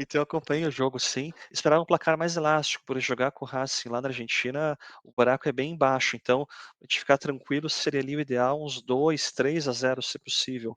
Então eu acompanhei o jogo sim, esperava um placar mais elástico, por jogar com o Racing lá na Argentina, o buraco é bem embaixo, então, a gente ficar tranquilo seria ali o ideal uns 2, 3-0 se possível.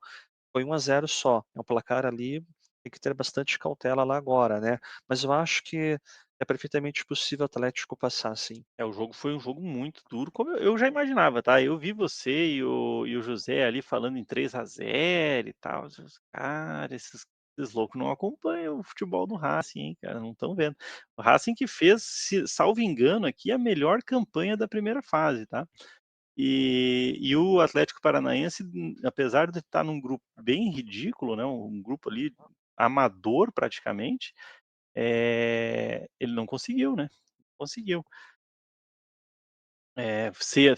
Foi 1-0 só, é um placar ali, tem que ter bastante cautela lá agora, né. Mas eu acho que é perfeitamente possível o Atlético passar sim. É, o jogo foi um jogo muito duro, como eu já imaginava, tá. Eu vi você e o José ali falando em 3-0 e tal, cara, esses loucos não acompanham o futebol do Racing, hein, cara, não estão vendo. O Racing que fez, se salvo engano aqui, a melhor campanha da primeira fase, tá. E o Atlético Paranaense, apesar de estar num grupo bem ridículo, né, um grupo ali amador praticamente, ele não conseguiu, né, conseguiu.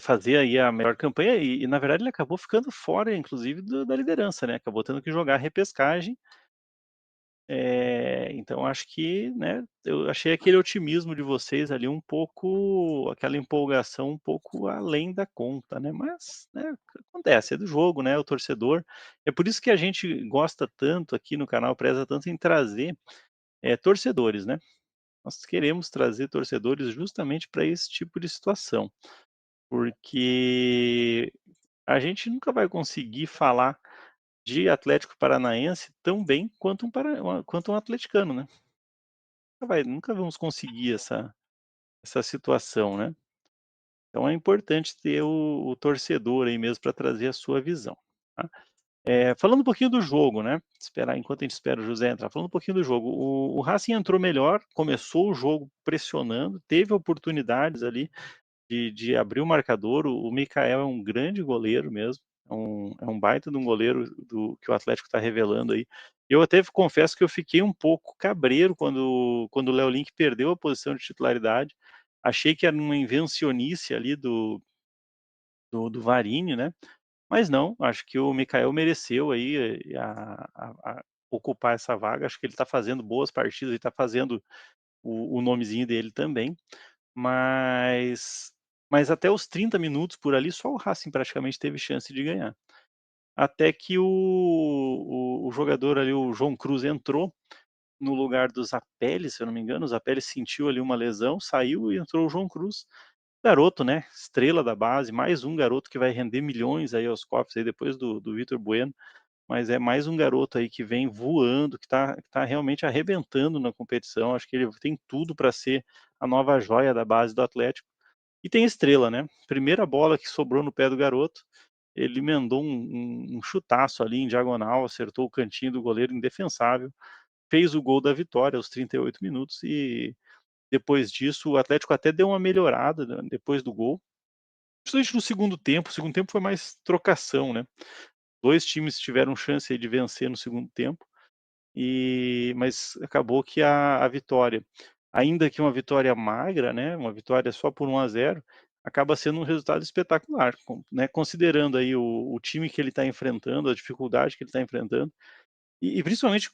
Fazer aí a melhor campanha e na verdade ele acabou ficando fora inclusive da liderança, né, acabou tendo que jogar a repescagem, então acho que, né, eu achei aquele otimismo de vocês ali um pouco aquela empolgação um pouco além da conta, né, mas, né, acontece, é do jogo, né, o torcedor é por isso que a gente gosta tanto aqui no canal, preza tanto em trazer, torcedores, né. Nós queremos trazer torcedores justamente para esse tipo de situação. Porque a gente nunca vai conseguir falar de Atlético Paranaense tão bem quanto um atleticano, né. Nunca vamos conseguir essa situação, né. Então é importante ter o torcedor aí mesmo para trazer a sua visão, tá. Falando um pouquinho do jogo, né, esperar enquanto a gente espera o José entrar, falando um pouquinho do jogo, o Racing entrou melhor, começou o jogo pressionando, teve oportunidades ali de abrir o marcador, o Mikael é um grande goleiro mesmo, é um baita de um goleiro do que o Atlético está revelando aí. Eu até confesso que eu fiquei um pouco cabreiro quando o Léo Link perdeu a posição de titularidade, achei que era uma invencionice ali do Varini, né, mas não, acho que o Mikael mereceu aí ocupar essa vaga, acho que ele está fazendo boas partidas, ele está fazendo o nomezinho dele também. Mas mas até os 30 minutos por ali, só o Racing praticamente teve chance de ganhar. Até que o jogador ali, o João Cruz entrou no lugar do Zapelli, se eu não me engano, o Zapelli sentiu ali uma lesão, saiu e entrou o João Cruz. Garoto, né, estrela da base, mais um garoto que vai render milhões aí aos cofres aí depois do Vitor Bueno, mas é mais um garoto aí que vem voando, que tá realmente arrebentando na competição, acho que ele tem tudo para ser a nova joia da base do Atlético. E tem estrela, né, primeira bola que sobrou no pé do garoto, ele emendou um chutaço ali em diagonal, acertou o cantinho do goleiro indefensável, fez o gol da vitória aos 38 minutos e depois disso o Atlético até deu uma melhorada, né, depois do gol, principalmente no segundo tempo, o segundo tempo foi mais trocação, né, 2 times tiveram chance aí de vencer no segundo tempo, mas acabou que a vitória, ainda que uma vitória magra, né, uma vitória só por 1-0, acaba sendo um resultado espetacular, né, considerando aí o time que ele está enfrentando, a dificuldade que ele está enfrentando, e principalmente,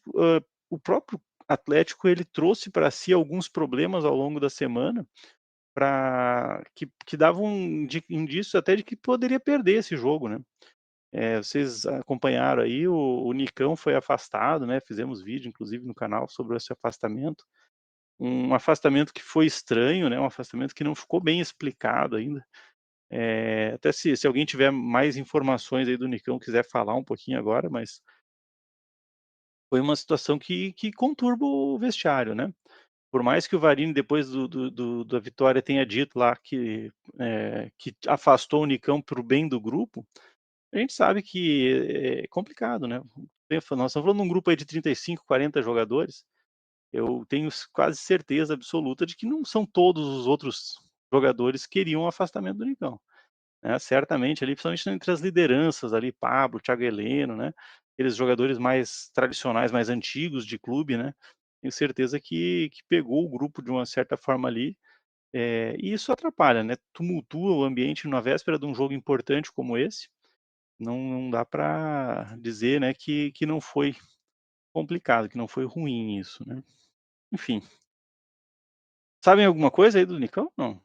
o próprio Atlético ele trouxe para si alguns problemas ao longo da semana, para que davam indício até de que poderia perder esse jogo, né. Vocês acompanharam aí, o Nicão foi afastado, né, fizemos vídeo inclusive no canal sobre esse afastamento, um afastamento que foi estranho, né, um afastamento que não ficou bem explicado ainda, até se alguém tiver mais informações aí do Nicão, quiser falar um pouquinho agora, mas foi uma situação que conturba o vestiário, né. Por mais que o Varini depois da vitória tenha dito lá que afastou o Nicão para o bem do grupo, a gente sabe que é complicado, né. Nós estamos falando de um grupo aí de 35, 40 jogadores, eu tenho quase certeza absoluta de que não são todos os outros jogadores que queriam o afastamento do Nicão, né. Certamente ali, principalmente entre as lideranças ali, Pablo, Thiago Heleno, né, aqueles jogadores mais tradicionais, mais antigos de clube, né, tenho certeza que pegou o grupo de uma certa forma ali, e isso atrapalha, né, tumultua o ambiente na véspera de um jogo importante como esse, não dá para dizer, né, que não foi complicado, que não foi ruim isso, né. Enfim, sabem alguma coisa aí do Nicão? Não?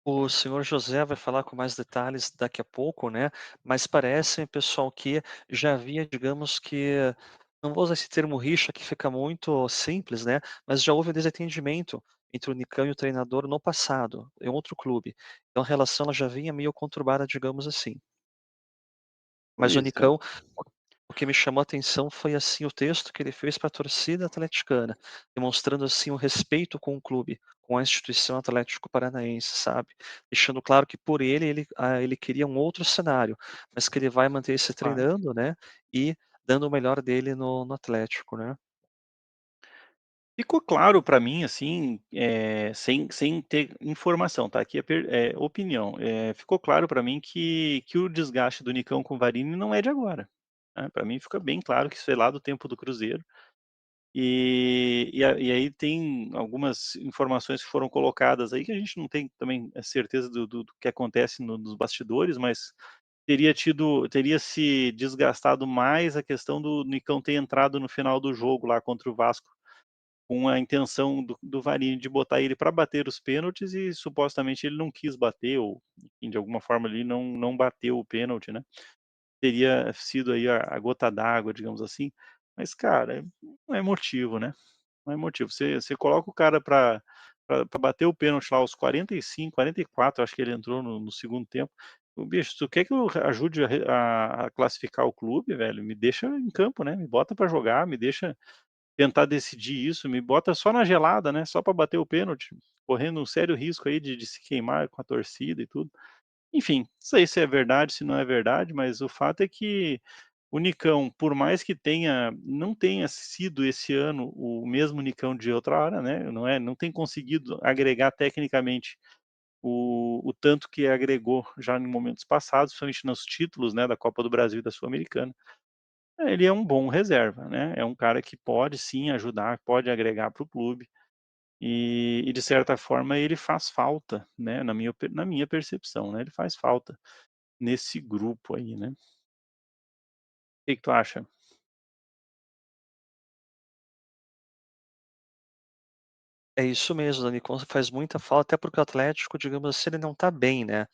O senhor José vai falar com mais detalhes daqui a pouco, né, mas parece, pessoal, que já havia, digamos que não vou usar esse termo rixa que fica muito simples, né, mas já houve desentendimento entre o Nicão e o treinador no passado, em outro clube. Então a relação ela já vinha meio conturbada, digamos assim. Mas o Pois é. Nicão, o que me chamou a atenção foi, assim, o texto que ele fez para a torcida atleticana, demonstrando, assim, o respeito com o clube, com a instituição Atlético Paranaense, sabe. Deixando claro que por ele, ele queria um outro cenário, mas que ele vai manter-se Claro. treinando, né, e dando o melhor dele no Atlético, né. Ficou claro para mim, assim, sem ter informação, tá, aqui é opinião, ficou claro para mim que o desgaste do Nicão com o Varini não é de agora, né, pra mim fica bem claro que isso é lá do tempo do Cruzeiro, e aí tem algumas informações que foram colocadas aí que a gente não tem também certeza do que acontece nos bastidores, mas teria se desgastado mais a questão do Nicão ter entrado no final do jogo lá contra o Vasco com a intenção do Varini de botar ele para bater os pênaltis e supostamente ele não quis bater ou, enfim, de alguma forma ali não bateu o pênalti, né. Teria sido aí a gota d'água, digamos assim. Mas, cara, não é motivo, né, não é motivo. Você coloca o cara para bater o pênalti lá aos 45, 44, acho que ele entrou no segundo tempo. "Ô bicho, tu quer que eu ajude a classificar o clube, velho, me deixa em campo, né, me bota para jogar, me deixa tentar decidir isso, me bota só na gelada, né, só para bater o pênalti, correndo um sério risco aí de se queimar com a torcida e tudo. Enfim, não sei se é verdade, se não é verdade, mas o fato é que o Nicão, por mais que não tenha sido esse ano o mesmo Nicão de outra hora, né, não tem conseguido agregar tecnicamente o tanto que agregou já em momentos passados, principalmente nos títulos, né, da Copa do Brasil e da Sul-Americana. Ele é um bom reserva, né, é um cara que pode sim ajudar, pode agregar para o clube, e de certa forma ele faz falta, né, na minha percepção, né, ele faz falta nesse grupo aí, né. Que tu acha? É isso mesmo, Dani, Nicão faz muita falta, até porque o Atlético, digamos assim, ele não está bem, né.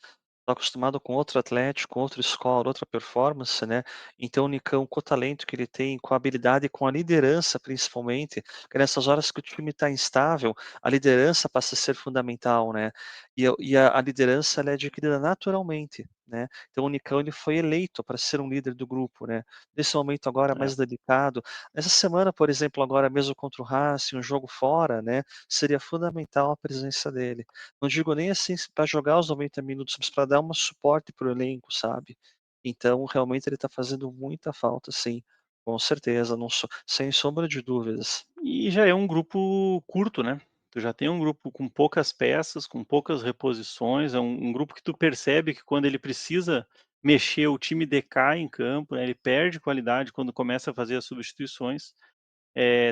Tá acostumado com outro Atlético, outra escola, outra performance, né, então o Nicão, com o talento que ele tem, com a habilidade e com a liderança principalmente, que nessas horas que o time está instável, a liderança passa a ser fundamental, né, e a liderança ela é adquirida naturalmente, né, então o Nicão ele foi eleito para ser um líder do grupo, né, nesse momento agora É. mais delicado, nessa semana, por exemplo, agora mesmo contra o Racing, um jogo fora, né, seria fundamental a presença dele. Não digo nem assim para jogar os 90 minutos, mas para dar um suporte para o elenco, sabe. Então realmente ele está fazendo muita falta sim, com certeza, não so sem sombra de dúvidas. E já é um grupo curto, né, tu já tem um grupo com poucas peças, com poucas reposições, é um grupo que tu percebe que quando ele precisa mexer, o time decai em campo, né, ele perde qualidade quando começa a fazer as substituições.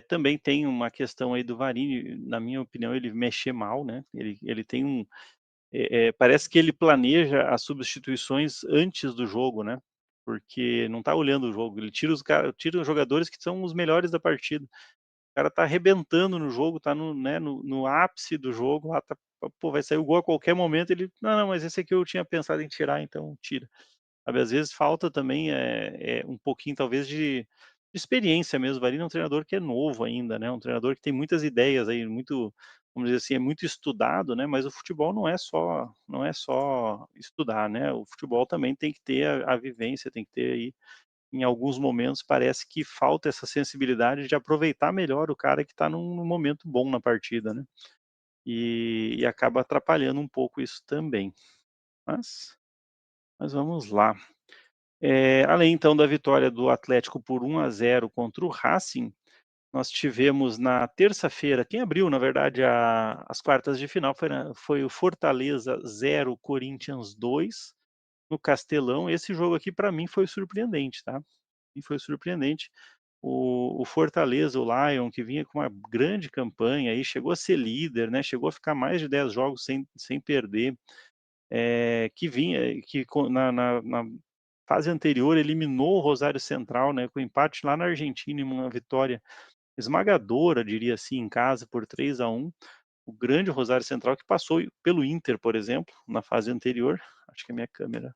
Também tem uma questão aí do Varini, na minha opinião, ele mexer mal, né, ele tem parece que ele planeja as substituições antes do jogo, né, porque não tá olhando o jogo, ele tira os jogadores que são os melhores da partida. O cara tá arrebentando no jogo, tá no ápice do jogo lá, pô, vai sair o gol a qualquer momento, ele: "Não, não, mas esse aqui eu tinha pensado em tirar, então tira". Sabe, às vezes falta também, um pouquinho talvez de experiência mesmo, o Varini é um treinador que é novo ainda, né, um treinador que tem muitas ideias aí, muito, vamos dizer assim, é muito estudado, né, mas o futebol não é só estudar, né, o futebol também tem que ter a vivência, tem que ter aí, em alguns momentos parece que falta essa sensibilidade de aproveitar melhor o cara que está num momento bom na partida, né, e acaba atrapalhando um pouco isso também. Mas mas vamos lá. Além então da vitória do Atlético por 1-0 contra o Racing, nós tivemos na terça-feira, quem abriu na verdade as quartas de final foi o Fortaleza 0, Corinthians 2, no Castelão. Esse jogo aqui para mim foi surpreendente, tá, e foi surpreendente. O Fortaleza, o Lion, que vinha com uma grande campanha aí, chegou a ser líder, né, chegou a ficar mais de 10 jogos sem perder, que vinha que co na fase anterior eliminou o Rosário Central, né, com empate lá na Argentina e uma vitória esmagadora, diria assim, em casa por 3-1. O grande Rosário Central que passou pelo Inter, por exemplo, na fase anterior. Acho que a minha câmera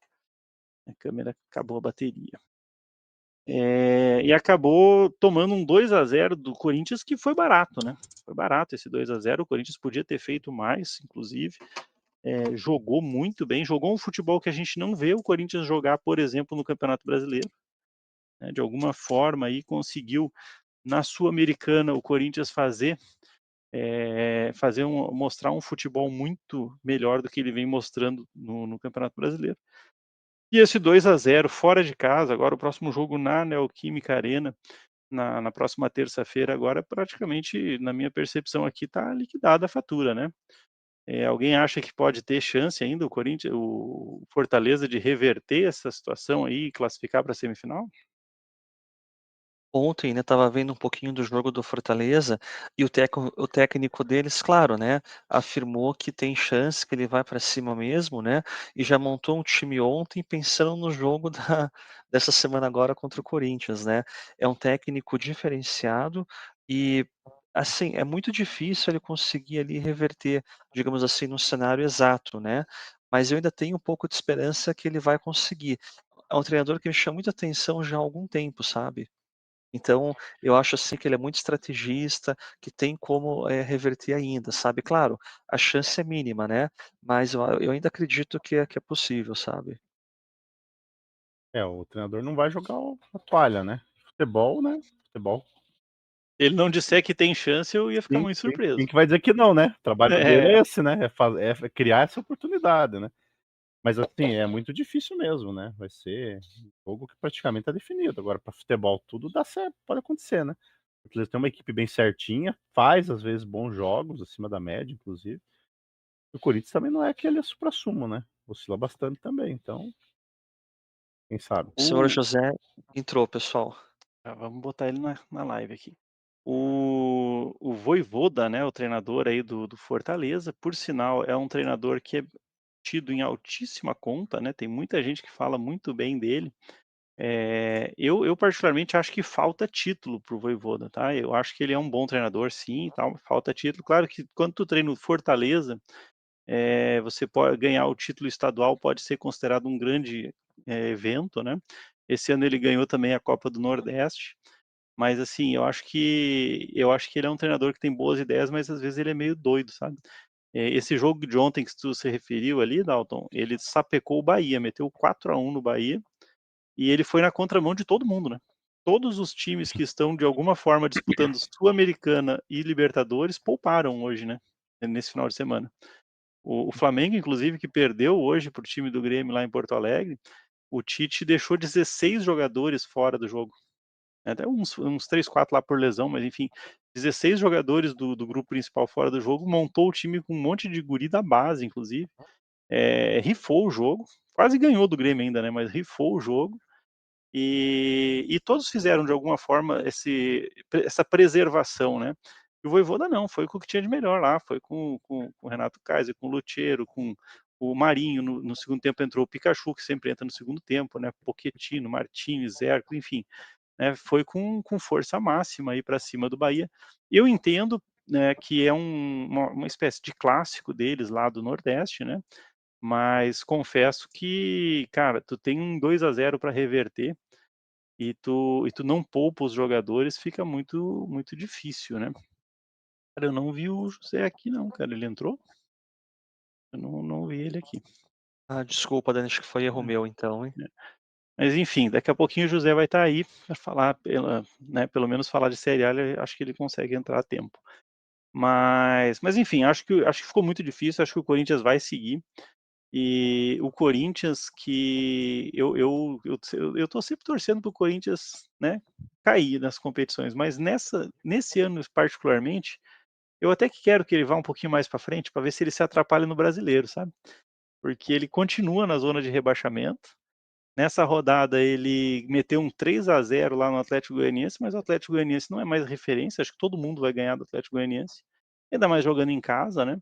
acabou a bateria. E acabou tomando um 2-0 do Corinthians, que foi barato, né? Foi barato esse 2-0. O Corinthians podia ter feito mais, inclusive. Jogou muito bem, jogou um futebol que a gente não vê o Corinthians jogar, por exemplo, no Campeonato Brasileiro. Né? De alguma forma aí conseguiu, na Sul-Americana, o Corinthians mostrar um futebol muito melhor do que ele vem mostrando no Campeonato Brasileiro. E esse 2-0 fora de casa, agora o próximo jogo na Neoquímica Arena, na próxima terça-feira, agora praticamente, na minha percepção aqui, está liquidada a fatura, né? Alguém acha que pode ter chance ainda o Corinthians, o Fortaleza, de reverter essa situação aí e classificar para a semifinal? Ontem, né, estava vendo um pouquinho do jogo do Fortaleza e o técnico deles, claro, né, afirmou que tem chance, que ele vai para cima mesmo, né, e já montou um time ontem pensando no jogo dessa semana agora contra o Corinthians, né. É um técnico diferenciado e, assim, é muito difícil ele conseguir ali reverter, digamos assim, no cenário exato, né, mas eu ainda tenho um pouco de esperança que ele vai conseguir. É um treinador que me chama muita atenção já há algum tempo, sabe. Então, eu acho, assim, que ele é muito estrategista, que tem como, reverter ainda, sabe. Claro, a chance é mínima, né, mas eu ainda acredito que é possível, sabe. O treinador não vai jogar a toalha, né. Futebol, né, futebol. Se ele não disser que tem chance, eu ia ficar Sim, muito quem surpreso. que vai dizer que não, né. O trabalho dele É, é esse, né, é criar essa oportunidade, né. Mas, assim, é muito difícil mesmo, né, vai ser um jogo que praticamente tá definido. Agora para futebol tudo dá certo, pode acontecer, né. Porque eles têm uma equipe bem certinha, faz às vezes bons jogos, acima da média inclusive. O Corinthians também não é aquele suprassumo, né, oscila bastante também, então, quem sabe. O senhor o José entrou, pessoal. vamos botar ele na live aqui. O Vojvoda, né, o treinador aí do Fortaleza, por sinal, é um treinador que é tido em altíssima conta, né, tem muita gente que fala muito bem dele. Eu particularmente acho que falta título para o Vojvoda, tá? Eu acho que ele é um bom treinador, sim, e tal, falta título. Claro que quando tu treina o Fortaleza, você pode ganhar o título estadual, pode ser considerado um grande, evento, né? Esse ano ele ganhou também a Copa do Nordeste, mas assim, eu acho que ele é um treinador que tem boas ideias, mas às vezes ele é meio doido, sabe? Esse jogo de ontem que tu se referiu ali, Dalton, ele sapecou o Bahia, meteu 4-1 no Bahia, e ele foi na contramão de todo mundo, né. Todos os times que estão de alguma forma disputando Sul-Americana e Libertadores pouparam hoje, né, nesse final de semana. O Flamengo, inclusive, que perdeu hoje para o time do Grêmio lá em Porto Alegre, o Tite deixou 16 jogadores fora do jogo. Até uns 3, 4 lá por lesão, mas enfim, 16 jogadores do grupo principal fora do jogo, montou o time com um monte de guri da base, inclusive, rifou o jogo, quase ganhou do Grêmio ainda, né, mas rifou o jogo. E todos fizeram de alguma forma essa preservação, né. E o Vojvoda não, foi com o que tinha de melhor lá, foi com o Renato Kaiser, com o Lucheiro, com o Marinho, no segundo tempo entrou o Pikachu, que sempre entra no segundo tempo, né, Pochettino, Martínez, Zerco, enfim, né, foi com força máxima aí para cima do Bahia. Eu entendo, né, que é uma espécie de clássico deles lá do Nordeste, né, mas confesso que, cara, tu tem um 2-0 para reverter, e tu não poupa os jogadores, fica muito muito difícil, né. Cara, eu não vi o José aqui não, cara, ele entrou? Eu não vi ele aqui. Ah, desculpa, Dani, acho que foi erro meu então, hein. É. Mas enfim, daqui a pouquinho o José vai estar aí para falar pelo menos falar de Série A, acho que ele consegue entrar a tempo. Mas enfim, acho que ficou muito difícil, acho que o Corinthians vai seguir, e o Corinthians que eu tô sempre torcendo para o Corinthians, né, cair nas competições, mas nesse ano particularmente, eu até que quero que ele vá um pouquinho mais para frente, para ver se ele se atrapalha no Brasileiro, sabe. Porque ele continua na zona de rebaixamento. Nessa rodada ele meteu um 3-0 lá no Atlético Goianiense, mas o Atlético Goianiense não é mais referência, acho que todo mundo vai ganhar do Atlético Goianiense, ainda mais jogando em casa, né.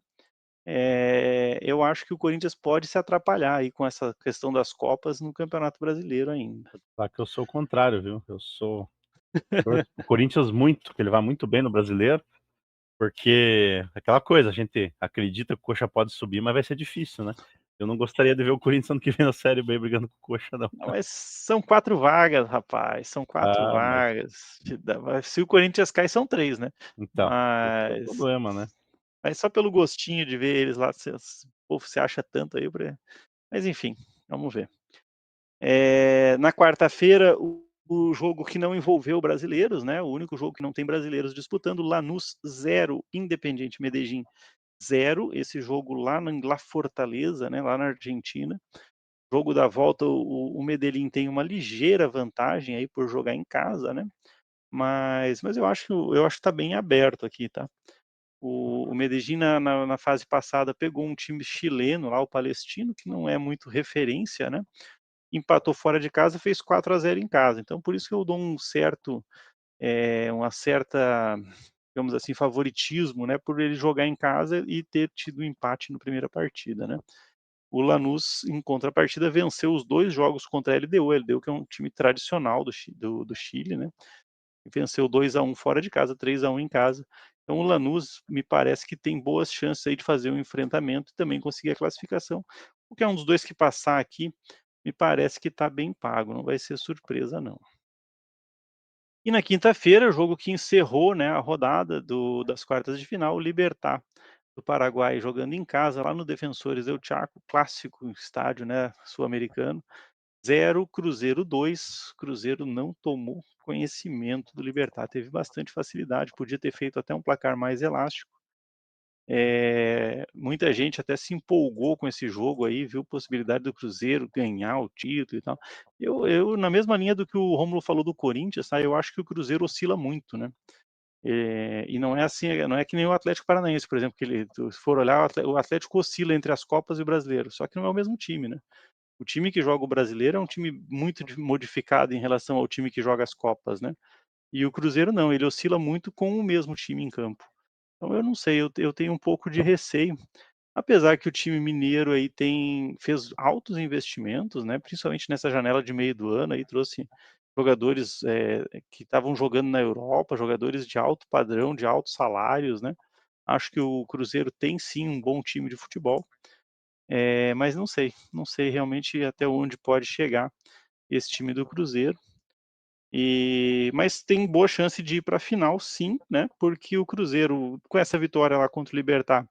Eu acho que o Corinthians pode se atrapalhar aí com essa questão das copas no Campeonato Brasileiro ainda. Só que eu sou o contrário, viu, torço para o Corinthians muito, que ele vá muito bem no Brasileiro, porque aquela coisa, a gente acredita que o Coxa pode subir, mas vai ser difícil, né. Eu não gostaria de ver o Corinthians ano que vem na Série B brigando com o Coxa não. Não, mas são 4 vagas, rapaz, são 4 Ah, mas vagas. Se o Corinthians cai, são 3, né. então, esse é o Mas problema, né. mas só pelo gostinho de ver eles lá, o povo se acha tanto aí pra mas enfim, vamos ver. Na quarta-feira, o jogo que não envolveu brasileiros, né, o único jogo que não tem brasileiros disputando, Lanús 0, Independiente Medellín 0, esse jogo lá lá Fortaleza, né, lá na Argentina. Jogo da volta, o Medellín tem uma ligeira vantagem aí por jogar em casa, né, mas eu acho que tá bem aberto aqui, tá. O Medellín na fase passada pegou um time chileno lá, o Palestino, que não é muito referência, né, empatou fora de casa, fez 4-0 em casa, então por isso que eu dou um certo, uma certa, digamos assim, favoritismo, né, por ele jogar em casa e ter tido um empate na primeira partida, né. O Lanús, em contrapartida, venceu os 2 jogos contra a LDU, que é um time tradicional do Chile, né, e venceu 2-1 fora de casa, 3-1 em casa. Então o Lanús me parece que tem boas chances aí de fazer um enfrentamento e também conseguir a classificação. Qualquer um dos 2 que passar aqui, me parece que está bem pago, não vai ser surpresa não. E na quinta-feira, o jogo que encerrou, né, a rodada das quartas de final, o Libertad do Paraguai jogando em casa lá no Defensores del Chaco, clássico estádio, né, sul-americano, 0, Cruzeiro 2. Cruzeiro não tomou conhecimento do Libertad, teve bastante facilidade, podia ter feito até um placar mais elástico. Muita gente até se empolgou com esse jogo aí, viu possibilidade do Cruzeiro ganhar o título e tal. Eu na mesma linha do que o Rômulo falou do Corinthians, tá, eu acho que o Cruzeiro oscila muito, né. E não é assim, não é que nem o Atlético Paranaense, por exemplo, que se for olhar, o Atlético oscila entre as Copas e o Brasileiro, só que não é o mesmo time, né. O time que joga o Brasileiro é um time muito modificado em relação ao time que joga as Copas, né. E o Cruzeiro não, ele oscila muito com o mesmo time em campo. Então eu não sei, eu tenho um pouco de receio, apesar que o time mineiro aí fez altos investimentos, né, principalmente nessa janela de meio do ano aí, trouxe jogadores, que estavam jogando na Europa, jogadores de alto padrão, de altos salários, né. Acho que o Cruzeiro tem sim um bom time de futebol, mas não sei realmente até onde pode chegar esse time do Cruzeiro. Mas tem boa chance de ir para a final sim, né, porque o Cruzeiro, com essa vitória lá contra o Libertad,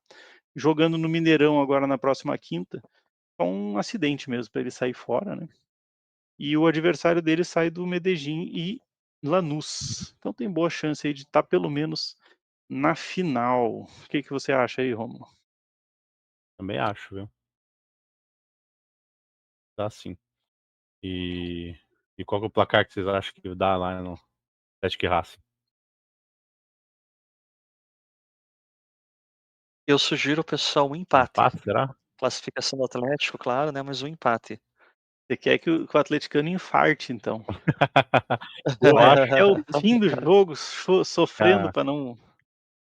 jogando no Mineirão agora na próxima quinta, é um acidente mesmo para ele sair fora, né. E o adversário dele sai do Medellín e Lanús. Então tem boa chance aí de estar pelo menos na final. O que que você acha aí, Rômulo? Também acho, viu. Dá sim. E e qual que é o placar que vocês acham que dá lá no Atlético e Racing? Eu sugiro ao pessoal um empate. Empate, será? Classificação do Atlético, claro, né, mas um empate. Você quer que o atleticano infarte então. Eu Vai acho até o fim do jogo sofrendo ah, para não.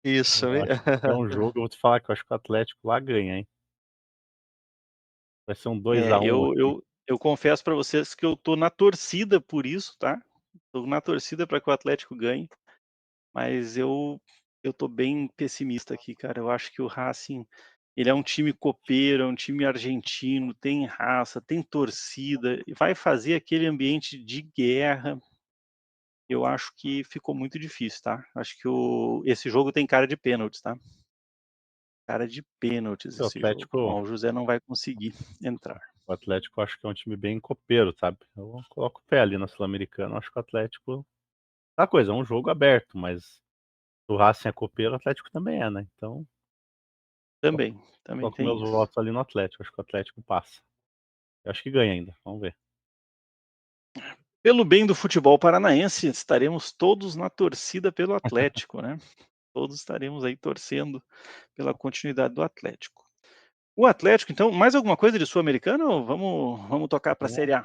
Isso, eu acho que vai ser um jogo, eu vou te falar que eu acho que o Atlético lá ganha, hein. Vai ser um 2-1 Eu aqui. eu eu confesso para vocês que eu tô na torcida por isso, tá. Tô na torcida para que o Atlético ganhe, mas eu tô bem pessimista aqui, cara. Eu acho que o Racing, ele é um time copeiro, é um time argentino, tem raça, tem torcida, e vai fazer aquele ambiente de guerra. Eu acho que ficou muito difícil, tá. Acho que esse jogo tem cara de pênaltis, tá. Cara de pênaltis O esse jogo. Atlético Ó, o José não vai conseguir entrar. o Atlético eu acho que é um time bem copeiro, sabe. Eu coloco o pé ali na Sul-Americana, acho que o Atlético aquela coisa, é um jogo aberto, mas o Racing é copeiro, o Atlético também é, né, então Também coloco tem meus isso. votos ali no Atlético, acho que o Atlético passa. Eu acho que ganha ainda, vamos ver. Pelo bem do futebol paranaense, estaremos todos na torcida pelo Atlético, né. Todos estaremos aí torcendo pela continuidade do Atlético. O Atlético então, mais alguma coisa de Sul-Americana ou vamos tocar para a Vamos Série A?